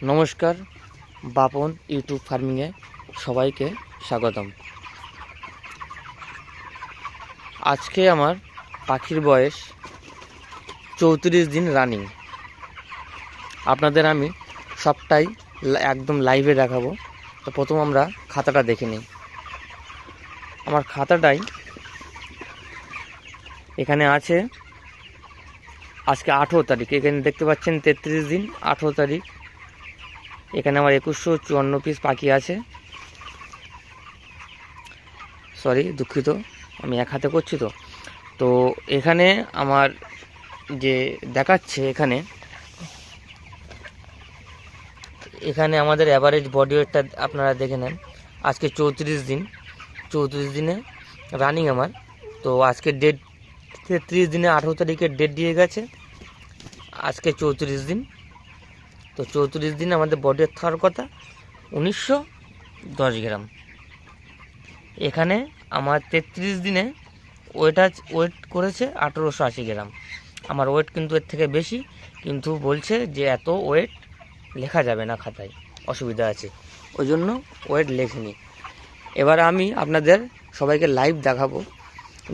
নমস্কার, বাপন ইউটিউব ফার্মিংয়ে সবাইকে স্বাগতম। আজকে আমার পাখির বয়স 34 দিন রানিং। আপনাদের আমি সবটাই একদম লাইভে দেখাবো। তো প্রথম আমরা খাতাটা দেখে নিই। আমার খাতাটাই এখানে আছে আজকে 18 তারিখ। এখানে দেখতে পাচ্ছেন 33 দিন 18 তারিখ। এখানে আমার 2154 পিস পাখি আছে। সরি, দুঃখিত, আমি এক হাতে করছি। তো এখানে আমার যে দেখাচ্ছে এখানে আমাদের অ্যাভারেজ বডি ওয়েটটা আপনারা দেখে নেন। আজকে 34 দিনে রানিং আমার। তো আজকে ডেট 33 দিনে 18 তারিখের ডেট দিয়ে গেছে। আজকে 34 দিন। তো 34 দিনে আমাদের বডি ওয়েট থাকার কথা 1910 গ্রাম। এখানে আমার 33 দিনে ওয়েট করেছে 1880 গ্রাম। আমার ওয়েট কিন্তু এর থেকে বেশি, কিন্তু বলছে যে এত ওয়েট লেখা যাবে না খাতায়, অসুবিধা আছে, ওই জন্য ওয়েট লেখিনি। এবার আমি আপনাদের সবাইকে লাইভ দেখাবো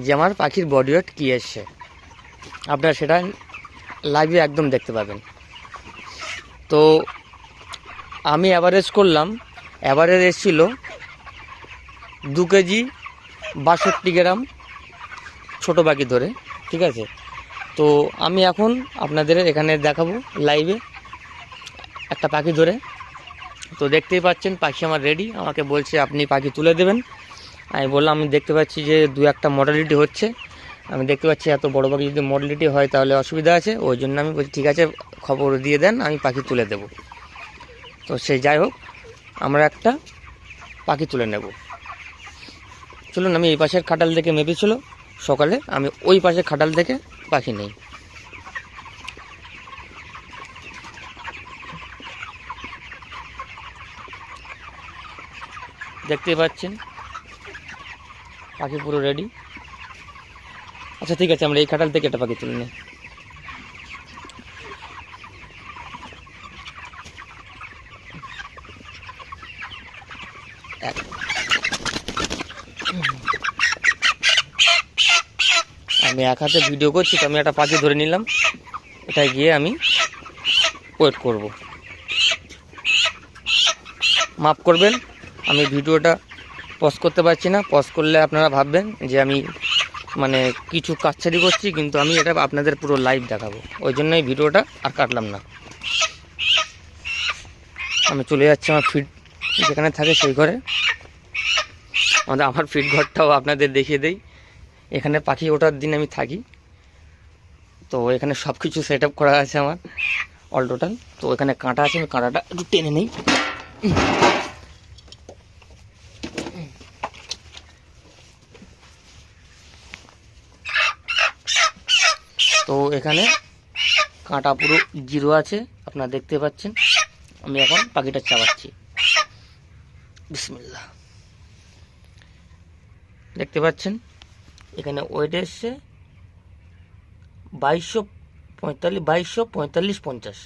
যে আমার পাখির বডি ওয়েট কী এসছে। আপনারা সেটা লাইভে একদম দেখতে পাবেন। তো আমি অ্যাভারেজ করলাম, অ্যাভারেজ এসেছিল 2 কেজি 62 গ্রাম ছোটো পাখি ধরে, ঠিক আছে। তো আমি এখন আপনাদের এখানে দেখাবো লাইভে একটা পাখি ধরে। তো দেখতেই পাচ্ছেন পাখি আমার রেডি। আমাকে বলছে আপনি পাখি তুলে দেবেন। আমি বললাম আমি দেখতে পাচ্ছি যে 2-1টা মডালিটি হচ্ছে, আমি দেখতে পাচ্ছি এত বড় পাখি যদি মডালিটি হয় তাহলে অসুবিধা আছে। ওই জন্য আমি বলছি ঠিক আছে, খবর দিয়ে দেন, আমি পাখি তুলে দেব। তো সে যাই হোক, আমরা একটা পাখি তুলে নেব। চলুন, আমি এই পাশের খাটাল থেকে মেপেছিল সকালে, আমি ওই পাশের খাটাল থেকে পাখি নেই। দেখতেই পাচ্ছেন পাখি পুরো রেডি। আচ্ছা ঠিক আছে, আমরা এই খাটাল থেকে একটা পাখি তুলে নিই। আমি এক হাতে ভিডিও করছি, তো আমি একটা পাখি ধরে নিলাম। এটাই গিয়ে আমি ওয়েট করব। মাফ করবেন, আমি ভিডিওটা পজ করতে পারছি না। পজ করলে আপনারা ভাববেন যে আমি কিছু কাজছাড়ি করছি, কিন্তু আমি এটা আপনাদের পুরো লাইভ দেখাবো, ওই জন্যই ভিডিওটা আর কাটলাম না। আমি চলে যাচ্ছি আমার ফিড যেখানে থাকে সেই ঘরে। আমার ফিড ঘরটাও আপনাদের দেখিয়ে দেই। এখানে পাখি ওঠার দিন আমি থাকি। তো এখানে সব কিছু সেট আপ করা আছে আমার অল টোটাল। তো এখানে কাঁটা আছে, আমি কাঁটাটা একটু টেনে নেই। তো এখানে কাঁটা পুরো জিরো আছে, আপনারা দেখতে পাচ্ছেন। আমি এখন পাখিটা চাপাচ্ছি। বিসমিল্লাহ। দেখতে পাচ্ছেন এখানে ওয়েট এসছে 2245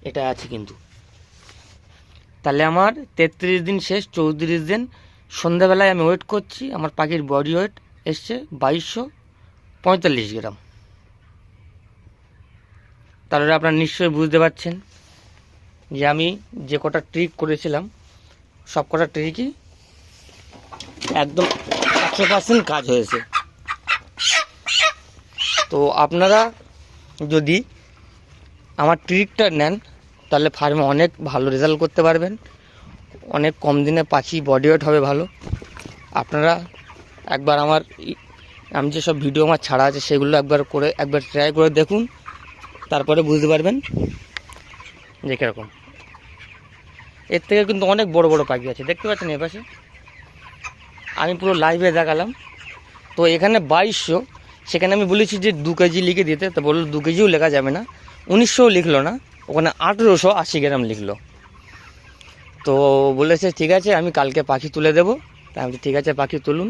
এটা আছে কিন্তু। তাহলে আমার 33 দিন শেষ, 34 দিন সন্ধ্যাবেলায় আমি ওয়েট করছি। আমার পাখির বডি ওয়েট এসছে 2245 গ্রাম। তাহলে আপনারা নিশ্চয়ই বুঝতে পারছেন যে আমি যে কটা ট্রিক করেছিলাম সব কটা ট্রিকই একদম 100% কাজ হয়েছে। তো আপনারা যদি আমার ট্রিকটা নেন তাহলে ফার্মে অনেক ভালো রেজাল্ট করতে পারবেন। অনেক কম দিনে পাখি বডি ওয়েট হবে ভালো। আপনারা একবার আমি যেসব ভিডিও আমার ছাড়া আছে সেগুলো একবার ট্রাই করে দেখুন, তারপরে বুঝতে পারবেন যে কীরকম। এর থেকে কিন্তু অনেক বড় বড় পাখি আছে, দেখতে পাচ্ছেন এ পাশে। আমি পুরো লাইভে দেখালাম। তো এখানে 2200, সেখানে আমি বলেছি যে 2 কেজি লিখে দিতে, তো বললো 2 কেজিও লেখা যাবে না, 1900 লিখলো না, ওখানে 1880 গ্রাম লিখলো। তো বলেছে ঠিক আছে আমি কালকে পাখি তুলে দেবো। তাই আমি ঠিক আছে পাখি তুলুন।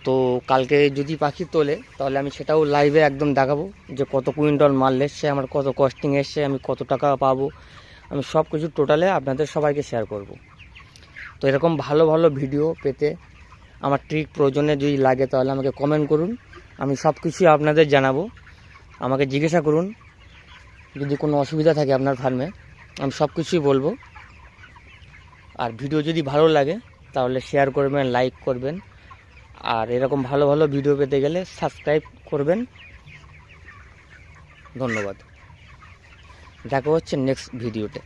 তো কালকে যদি পাখি তোলে তাহলে আমি সেটাও লাইভে একদম দেখাবো যে কত কুইন্টাল মাল এসছে, আমার কত কস্টিং এসছে, আমি কত টাকা পাবো, আমি সব কিছু টোটালে আপনাদের সবাইকে শেয়ার করব। তো এরকম ভালো ভালো ভিডিও পেতে আমার ট্রিক প্রয়োজনে যদি লাগে তাহলে আমাকে কমেন্ট করুন, আমি সব কিছুই আপনাদের জানাবো। আমাকে জিজ্ঞাসা করুন যদি কোনো অসুবিধা থাকে আপনার ফার্মে, আমি সব কিছুই বলবো। আর ভিডিও যদি ভালো লাগে তাহলে শেয়ার করবেন, লাইক করবেন, আর এরকম ভালো ভালো ভিডিও পেতে গেলে সাবস্ক্রাইব করবেন। ধন্যবাদ, দেখা হচ্ছে নেক্সট ভিডিওতে।